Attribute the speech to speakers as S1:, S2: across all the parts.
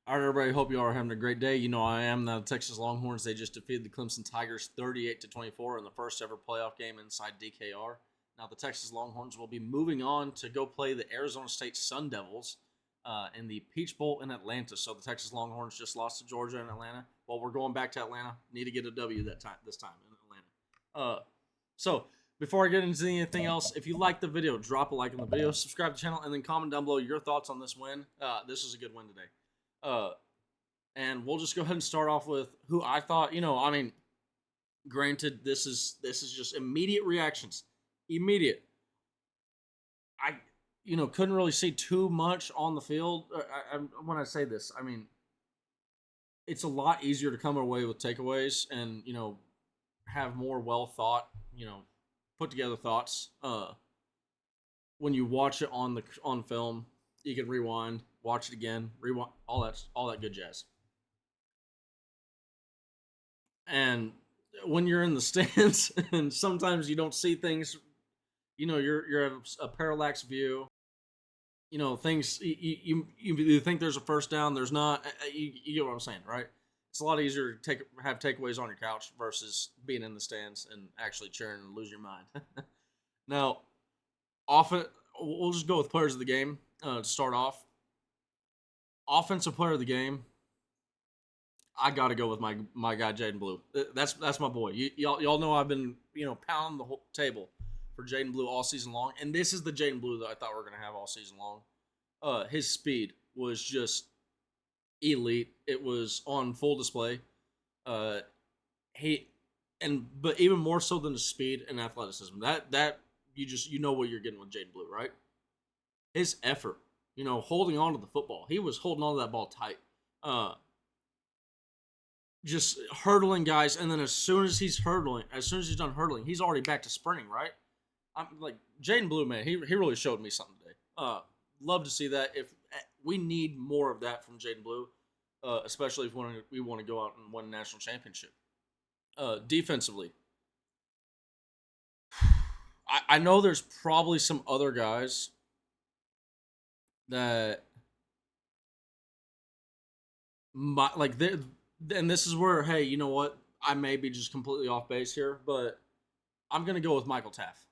S1: All right, everybody. Hope you all are having a great day. You know I am. The Texas Longhorns. They just defeated the Clemson Tigers 38-24 in the first ever playoff game inside DKR. Now the Texas Longhorns will be moving on to go play the Arizona State Sun Devils in the Peach Bowl in Atlanta. So the Texas Longhorns just lost to Georgia in Atlanta. Well, we're going back to Atlanta. Need to get a W this time in Atlanta. So before I get into anything else, if you like the video, drop a like on the video, subscribe to the channel, and then comment down below your thoughts on this win. This is a good win today. Uh, and we'll just go ahead and start off with who I thought. Granted, this is just immediate reactions. Immediate. I, couldn't really see too much on the field. When I say this, I mean it's a lot easier to come away with takeaways and have more well thought, put together thoughts. When you watch it on film, you can rewind, watch it again, rewind, all that good jazz. And when you're in the stands and sometimes you don't see things, you're at a parallax view. Things you think there's a first down, there's not. You get what I'm saying, right? It's a lot easier to have takeaways on your couch versus being in the stands and actually cheering and lose your mind. Now, often we'll just go with players of the game to start off. Offensive player of the game, I got to go with my guy Jaden Blue. That's my boy. Y'all know I've been pounding the whole table for Jaden Blue all season long, and this is the Jaden Blue that I thought we were gonna have all season long. His speed was just elite. It was on full display. Uh, but even more so than the speed and athleticism. That you know what you're getting with Jaden Blue, right? His effort, holding on to the football. He was holding on to that ball tight. Just hurdling guys, and then as soon as he's done hurdling, he's already back to sprinting, right? I'm like Jaden Blue, man. He really showed me something today. Love to see that. If we need more of that from Jaden Blue, especially if we want to go out and win a national championship. Defensively, I know there's probably some other guys that like they and this is where, hey, you know what? I may be just completely off base here, but I'm gonna go with Michael Taff.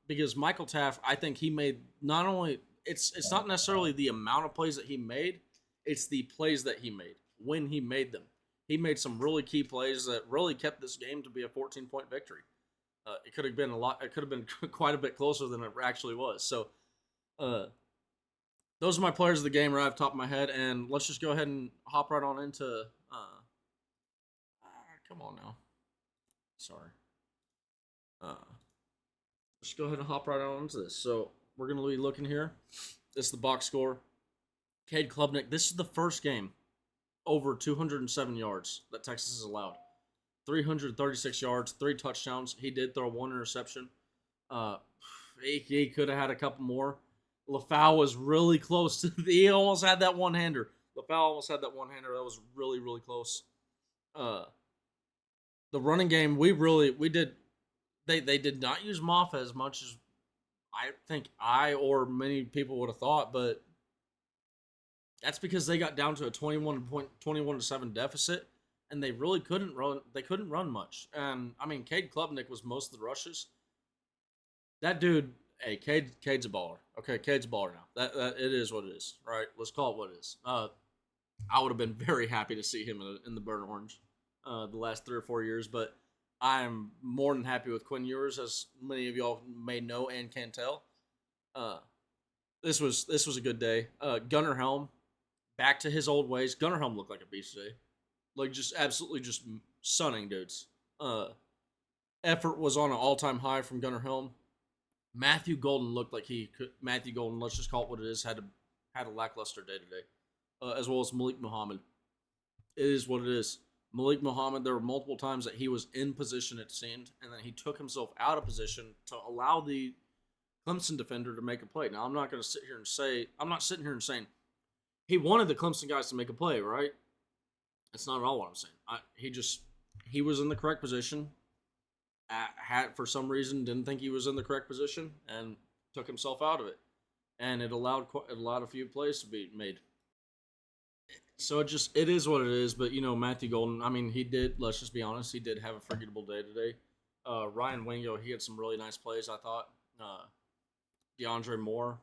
S1: Because Michael Taff, I think he made not only it's not necessarily the amount of plays that he made, it's the plays that he made when he made them. He made some really key plays that really kept this game to be a 14-point victory. It could have been a lot. It could have been quite a bit closer than it actually was. So, those are my players of the game right off the top of my head, and let's just go ahead and hop right on into. Come on now, sorry. Uh, let's go ahead and hop right on into this. So we're gonna be looking here. This is the box score. Cade Klubnik. This is the first game over 207 yards that Texas has allowed. 336 yards, 3 touchdowns. He did throw 1 interception. He could have had a couple more. LaFau was really close. He almost had that one-hander. LaFau almost had that one-hander. That was really, really close. The running game, we did. They did not use Moffa as much as I think I or many people would have thought, but that's because they got down to a 21-7 deficit, and they really couldn't run. They couldn't run much. And I mean, Cade Klubnik was most of the rushes. That dude, hey, Cade's a baller. Okay, Cade's a baller now. That it is what it is, right? Let's call it what it is. I would have been very happy to see him in the burnt orange the last 3 or 4 years, but I'm more than happy with Quinn Ewers, as many of y'all may know and can tell. This was a good day. Gunnar Helm, back to his old ways. Gunnar Helm looked like a beast today. Like, just absolutely just sunning dudes. Effort was on an all-time high from Gunnar Helm. Matthew Golden looked like he could. Matthew Golden, let's just call it what it is, had a lackluster day today, as well as Malik Muhammad. It is what it is. Malik Muhammad, there were multiple times that he was in position, it seemed, and then he took himself out of position to allow the Clemson defender to make a play. Now, I'm not going to sit here and say, I'm not sitting here and saying he wanted the Clemson guys to make a play, right? That's not at all what I'm saying. He was in the correct position. Had for some reason didn't think he was in the correct position and took himself out of it, and it allowed a few plays to be made. So it is what it is. But Matthew Golden. I mean, he did. Let's just be honest. He did have a forgettable day today. Ryan Wingo, he had some really nice plays. I thought. DeAndre Moore,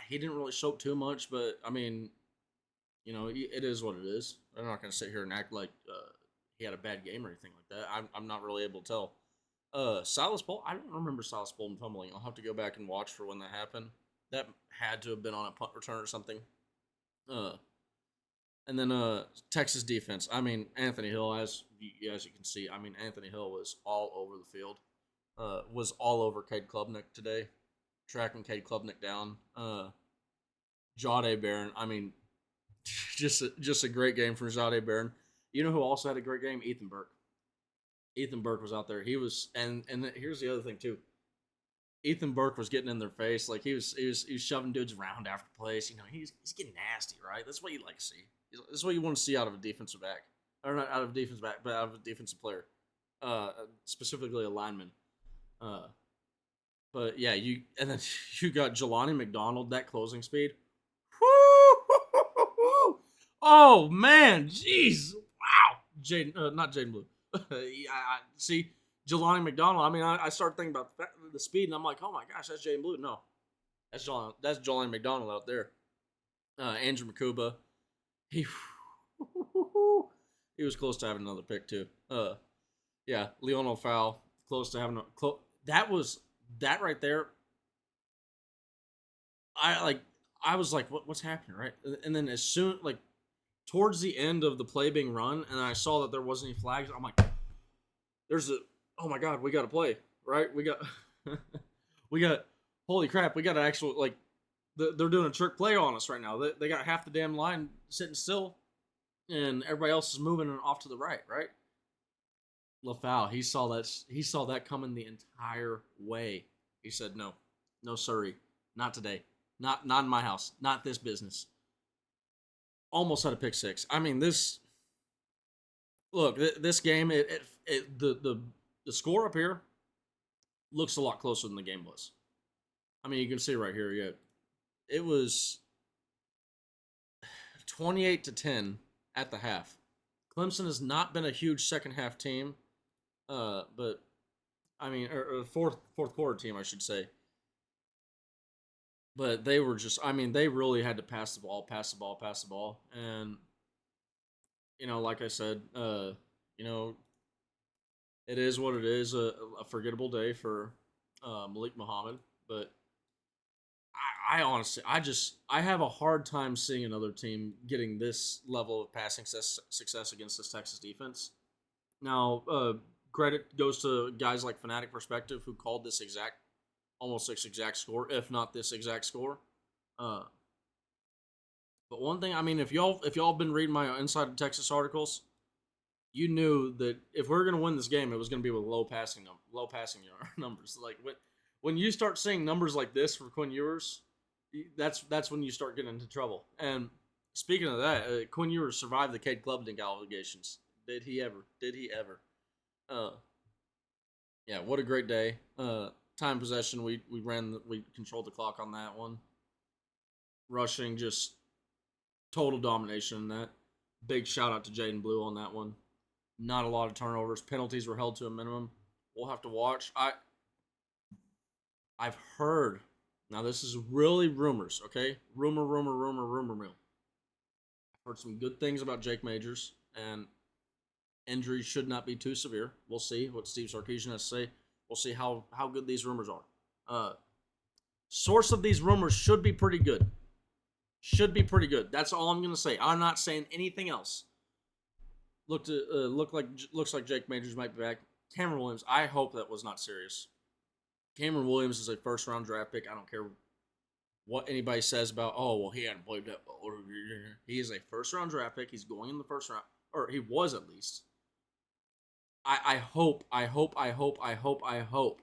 S1: he didn't really show up too much, but I mean, it is what it is. I'm not going to sit here and act like he had a bad game or anything like that. I'm not really able to tell. Silas Bolton, I don't remember Silas Bolton fumbling. I'll have to go back and watch for when that happened. That had to have been on a punt return or something. Uh, and then Texas defense. I mean, Anthony Hill, as you can see, I mean, Anthony Hill was all over the field. Was all over Cade Klubnik today, tracking Cade Klubnik down. Jade Barron, I mean, just a great game from Jade Barron. You know who also had a great game? Ethan Burke. Ethan Burke was out there. He was, and here's the other thing too. Ethan Burke was getting in their face, like he was shoving dudes around after plays. He's getting nasty, right? That's what you like to see. That's what you want to see out of a defensive back, or not out of a defensive back, but out of a defensive player, specifically a lineman. Uh, but yeah, and then you got Jelani McDonald, that closing speed. Oh man, jeez, wow, Jaden, not Jaden Blue. See Jelani McDonald. I mean, I started thinking about the speed, and I'm like, oh my gosh, that's Jaden Blue. No, that's Jelani McDonald out there. Andrew Makuba, he he was close to having another pick too. Yeah, Leonel Fowl, close to having that right there. I was like, what's happening, right? And then as soon towards the end of the play being run, and I saw that there wasn't any flags. I'm like, oh my god, we got to play, right? We got we got holy crap, we got to actually they're doing a trick play on us right now. They got half the damn line sitting still, and everybody else is moving off to the right, right? LaFau, he saw that coming the entire way. He said, "No, no, sorry, not today, not in my house, not this business." Almost had a pick six. I mean, this game, the score up here looks a lot closer than the game was. I mean, you can see right here, yeah, it was 28-10 at the half. Clemson has not been a huge second half team, but I mean, or fourth quarter team, I should say. But they were just, I mean, they really had to pass the ball, pass the ball, pass the ball, and like I said, it is what it is. A forgettable day for Malik Muhammad, but I honestly, I have a hard time seeing another team getting this level of passing success against this Texas defense. Now, credit goes to guys like Fanatic Perspective who called almost this exact score, if not this exact score. Uh, but one thing, I mean, if y'all been reading my Inside of Texas articles, you knew that if we are gonna win this game, it was gonna be with low passing numbers. Like when you start seeing numbers like this for Quinn Ewers, that's when you start getting into trouble. And speaking of that, Quinn Ewers survived the Cade Klubnik allegations. Did he ever? Did he ever? Uh, yeah, what a great day. Time possession, we controlled the clock on that one. Rushing, just total domination in that. Big shout out to Jaden Blue on that one. Not a lot of turnovers. Penalties were held to a minimum. We'll have to watch. I've heard. Now this is really rumors, okay? Rumor mill. I've heard some good things about Jake Majors, and injuries should not be too severe. We'll see what Steve Sarkisian has to say. We'll see how good these rumors are. Source of these rumors should be pretty good. Should be pretty good. That's all I'm gonna say. I'm not saying anything else. Looks like Jake Majors might be back. Cameron Williams. I hope that was not serious. Cameron Williams is a first round draft pick. I don't care what anybody says about. Oh well, he hadn't played that. He is a first round draft pick. He's going in the first round, or he was at least. I hope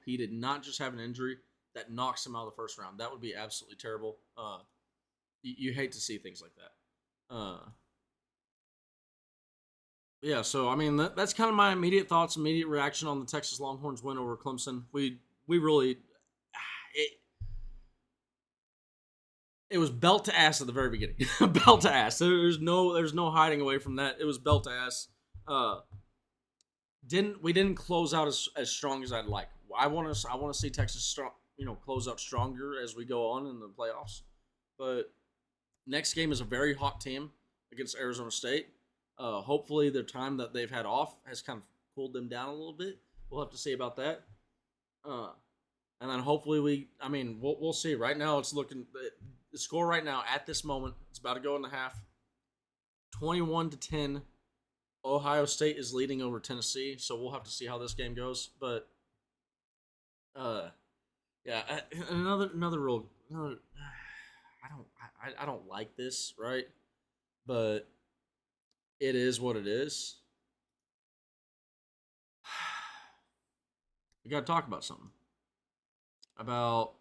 S1: he did not just have an injury that knocks him out of the first round. That would be absolutely terrible. You hate to see things like that. Yeah, so I mean that's kind of my immediate thoughts, immediate reaction on the Texas Longhorns win over Clemson. We really, it, It was belt to ass at the very beginning. Belt to ass. There's no hiding away from that. It was belt to ass. Uh, didn't close out as strong as I'd like. I want to see Texas strong, close out stronger as we go on in the playoffs. But next game is a very hot team against Arizona State. Hopefully, their time that they've had off has kind of cooled them down a little bit. We'll have to see about that. And then hopefully we'll see. Right now, it's looking the score right now at this moment. It's about to go in the half. 21-10. Ohio State is leading over Tennessee, so we'll have to see how this game goes. But, yeah, another real. I don't like this, right? But it is what it is. We got to talk about something. About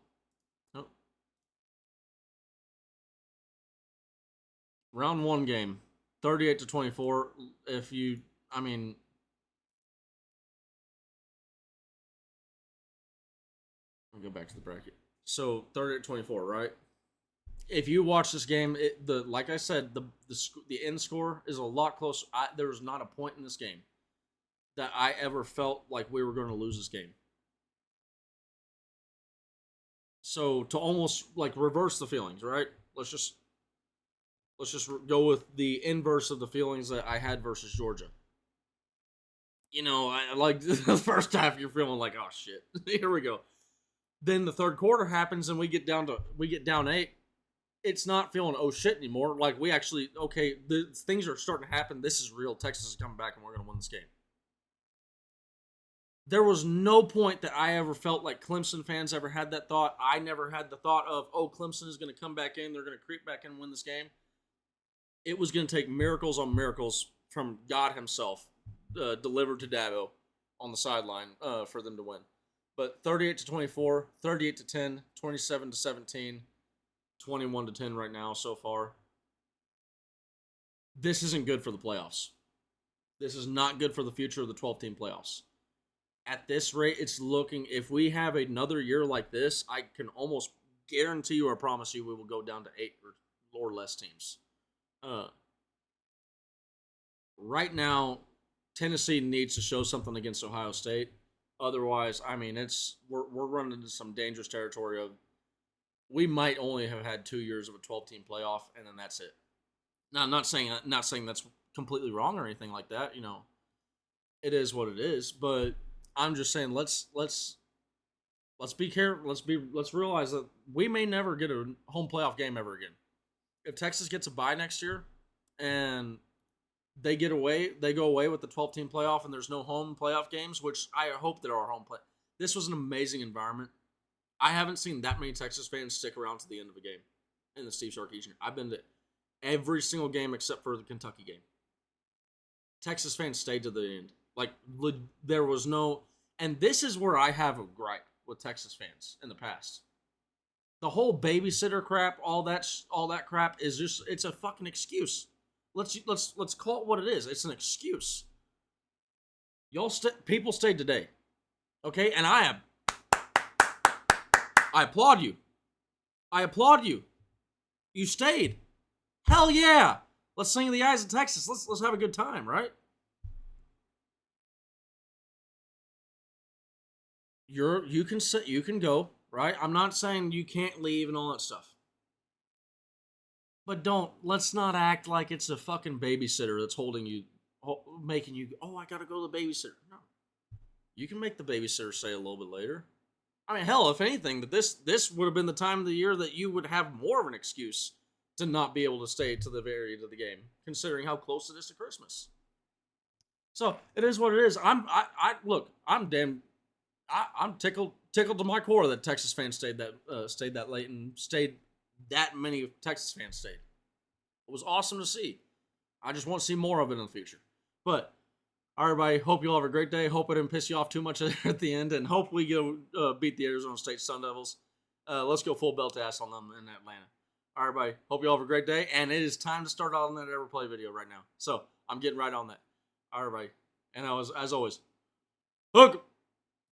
S1: round one game, 38-24. If you, I mean, I'll go back to the bracket. So 38-24, right? If you watch this game, like I said, the end score is a lot closer. There was not a point in this game that I ever felt like we were going to lose this game. So to almost like reverse the feelings, right? Let's just go with the inverse of the feelings that I had versus Georgia. I like the first half you're feeling like, oh shit, here we go. Then the third quarter happens and we get down 8. It's not feeling oh shit anymore. Like we actually things are starting to happen. This is real. Texas is coming back and we're gonna win this game. There was no point that I ever felt like Clemson fans ever had that thought. I never had the thought of, oh, Clemson is going to come back in. They're going to creep back in and win this game. It was going to take miracles on miracles from God himself delivered to Dabo on the sideline for them to win. But 38-24, 38-10, 27-17, 21-10 right now so far. This isn't good for the playoffs. This is not good for the future of the 12-team playoffs. At this rate, it's looking, if we have another year like this, I can almost guarantee you or promise you we will go down to 8 or less teams. Right now, Tennessee needs to show something against Ohio State. Otherwise, we're running into some dangerous territory of we might only have had 2 years of a 12-team playoff, and then that's it. Now, I'm not saying that's completely wrong or anything like that. It is what it is, but I'm just saying let's be careful. Let's realize that we may never get a home playoff game ever again. If Texas gets a bye next year and they go away with the 12-team playoff and there's no home playoff games, which I hope there are home play. This was an amazing environment. I haven't seen that many Texas fans stick around to the end of a game in the Steve Sarkisian. I've been to every single game except for the Kentucky game. Texas fans stayed to the end. Like, there was no... And this is where I have a gripe with Texas fans in the past. The whole babysitter crap, all that crap is just... It's a fucking excuse. Let's call it what it is. It's an excuse. People stayed today. Okay? And I applaud you. I applaud you. You stayed. Hell yeah! Let's sing the eyes of Texas. Let's have a good time, right? You can go, right? I'm not saying you can't leave and all that stuff. But let's not act like it's a fucking babysitter that's holding you, making you, oh, I gotta go to the babysitter. No. You can make the babysitter stay a little bit later. I mean, hell, if anything, that this would have been the time of the year that you would have more of an excuse to not be able to stay to the very end of the game, considering how close it is to Christmas. So it is what it is. I'm tickled to my core that Texas fans stayed that late and that many Texas fans stayed. It was awesome to see. I just want to see more of it in the future. But all right, everybody, hope you all have a great day. Hope I didn't piss you off too much at the end, and hope we go beat the Arizona State Sun Devils. Let's go full belt ass on them in Atlanta. All right, everybody, hope you all have a great day, and it is time to start on that Ever Play video right now. So I'm getting right on that. All right, everybody, and as always, hook.